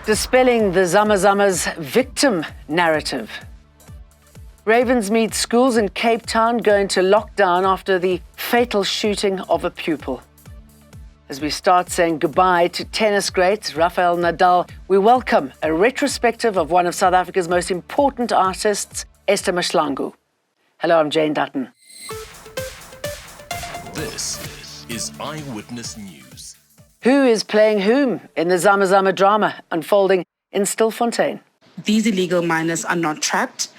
Dispelling the Zama Zama's victim narrative. Ravensmead schools in Cape Town go into lockdown after the fatal shooting of a pupil. As we start saying goodbye to tennis great Rafael Nadal, we welcome a retrospective of one of South Africa's most important artists, Esther Mahlangu. Hello, I'm Jane Dutton. This is Eyewitness News. Who is playing whom in the Zama Zama drama unfolding in Stilfontein? These illegal miners are not trapped.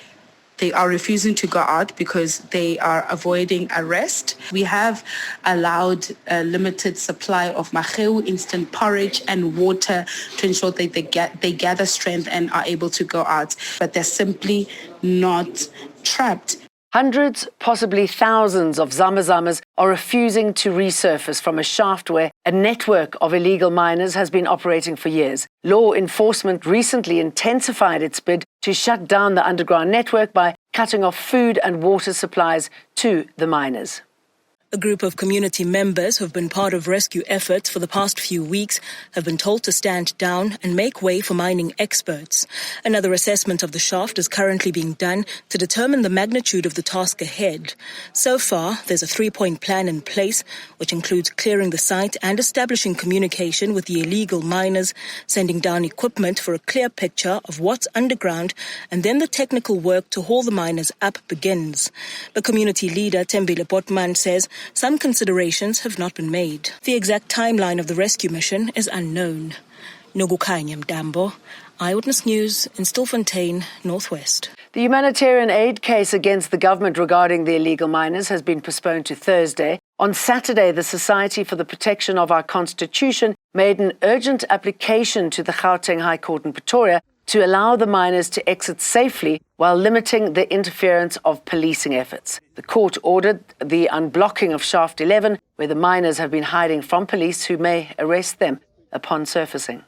They are refusing to go out because they are avoiding arrest. We have allowed a limited supply of maheu, instant porridge, and water to ensure that they gather strength and are able to go out. But they're simply not trapped. Hundreds, possibly thousands of Zama Zamas are refusing to resurface from a shaft where a network of illegal miners has been operating for years. Law enforcement recently intensified its bid to shut down the underground network by cutting off food and water supplies to the miners. A group of community members who have been part of rescue efforts for the past few weeks have been told to stand down and make way for mining experts. Another assessment of the shaft is currently being done to determine the magnitude of the task ahead. So far, there's a 3-point plan in place, which includes clearing the site and establishing communication with the illegal miners, sending down equipment for a clear picture of what's underground, and then the technical work to haul the miners up begins. The community leader, Tembile Botman, says some considerations have not been made. The exact timeline of the rescue mission is unknown. Nogukhanya Mdambo, Eyewitness News in Stilfontein, Northwest. The humanitarian aid case against the government regarding the illegal miners has been postponed to Thursday. On Saturday, the Society for the Protection of Our Constitution made an urgent application to the Gauteng High Court in Pretoria to allow the miners to exit safely while limiting the interference of policing efforts. The court ordered the unblocking of Shaft 11, where the miners have been hiding from police who may arrest them upon surfacing.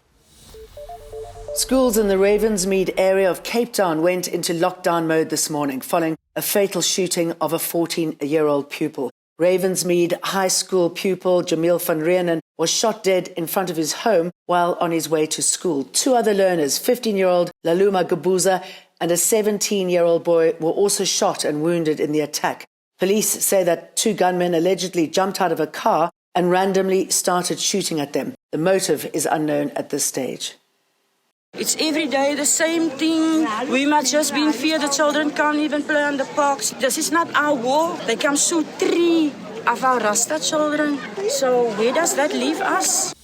Schools in the Ravensmead area of Cape Town went into lockdown mode this morning following a fatal shooting of a 14-year-old pupil. Ravensmead High School pupil Jamil van Rieenen was shot dead in front of his home while on his way to school. Two other learners, 15-year-old Laluma Gabuza and a 17-year-old boy, were also shot and wounded in the attack. Police say that two gunmen allegedly jumped out of a car and randomly started shooting at them. The motive is unknown at this stage. It's every day the same thing. We must just be in fear. The children can't even play on the parks. This is not our war. They can shoot 3 of our Rasta children. So where does that leave us?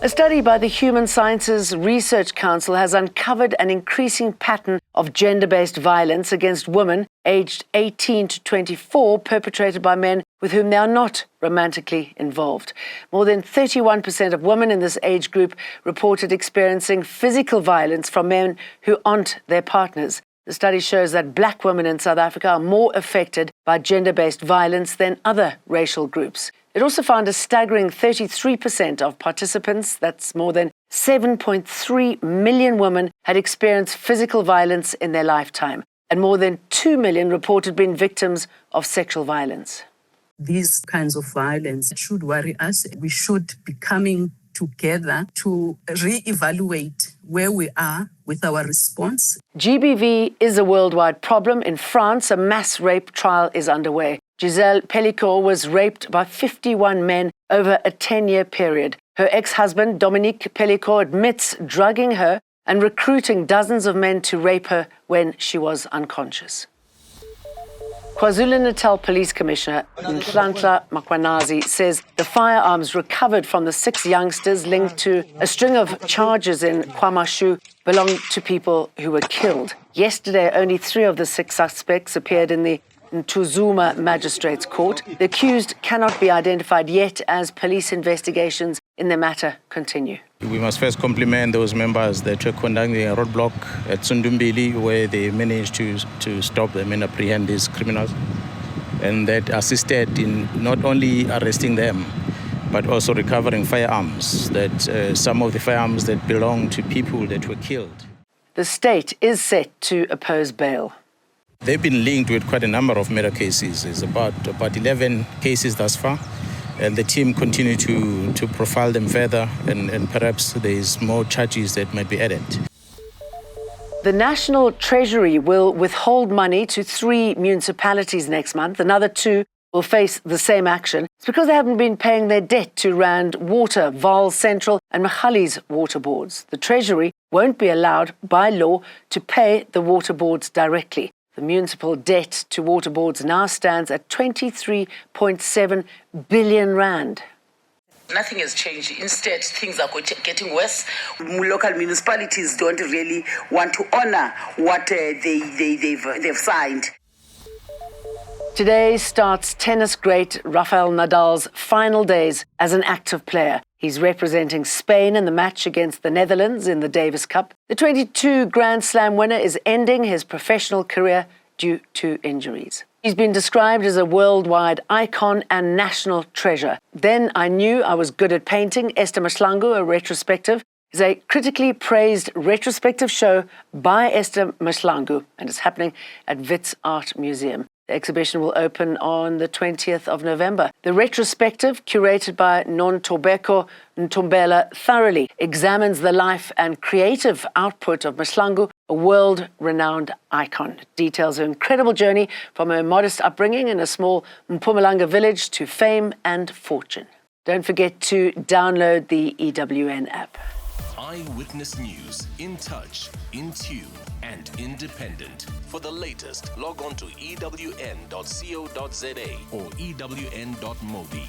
A study by the Human Sciences Research Council has uncovered an increasing pattern of gender-based violence against women aged 18 to 24 perpetrated by men with whom they are not romantically involved. More than 31% of women in this age group reported experiencing physical violence from men who aren't their partners. The study shows that black women in South Africa are more affected by gender-based violence than other racial groups. It also found a staggering 33% of participants, that's more than 7.3 million women, had experienced physical violence in their lifetime, and more than 2 million reported being victims of sexual violence. These kinds of violence should worry us. We should be coming together to re-evaluate where we are with our response. GBV is a worldwide problem. In France, a mass rape trial is underway. Giselle Pellicourt was raped by 51 men over a 10-year period. Her ex-husband, Dominique Pellicourt, admits drugging her and recruiting dozens of men to rape her when she was unconscious. KwaZulu-Natal Police Commissioner Nhlanhla Makwanazi says the firearms recovered from the 6 youngsters linked to a string of charges in KwaMashu belong to people who were killed. Yesterday, only 3 of the 6 suspects appeared in the Ntuzuma Magistrates Court. The accused cannot be identified yet as police investigations in the matter continue. We must first compliment those members that were conducting a roadblock at Sundumbili, where they managed to stop them and apprehend these criminals, and that assisted in not only arresting them, but also recovering firearms, that some of the firearms that belong to people that were killed. The state is set to oppose bail. They've been linked with quite a number of murder cases. It's about 11 cases thus far. And the team continue to profile them further, and perhaps there is more charges that might be added. The National Treasury will withhold money to 3 municipalities next month. Another 2 will face the same action. It's because they haven't been paying their debt to Rand Water, Vaal Central and Machali's water boards. The Treasury won't be allowed by law to pay the water boards directly. The municipal debt to water boards now stands at 23.7 billion rand. Nothing has changed. Instead, things are getting worse. Local municipalities don't really want to honor what they've signed. Today starts tennis great Rafael Nadal's final days as an active player. He's representing Spain in the match against the Netherlands in the Davis Cup. The 22 Grand Slam winner is ending his professional career due to injuries. He's been described as a worldwide icon and national treasure. Then I knew I was good at painting. Esther Mashlangu, a retrospective, is a critically praised retrospective show by Esther Mashlangu, and it's happening at Wits Art Museum. The exhibition will open on the 20th of November. The retrospective, curated by Nontobeko Ntombela, thoroughly examines the life and creative output of Mashlangu, a world-renowned icon. It details her incredible journey from her modest upbringing in a small Mpumalanga village to fame and fortune. Don't forget to download the EWN app. Eyewitness News, in touch, in tune, and independent. For the latest, log on to ewn.co.za or ewn.mobi.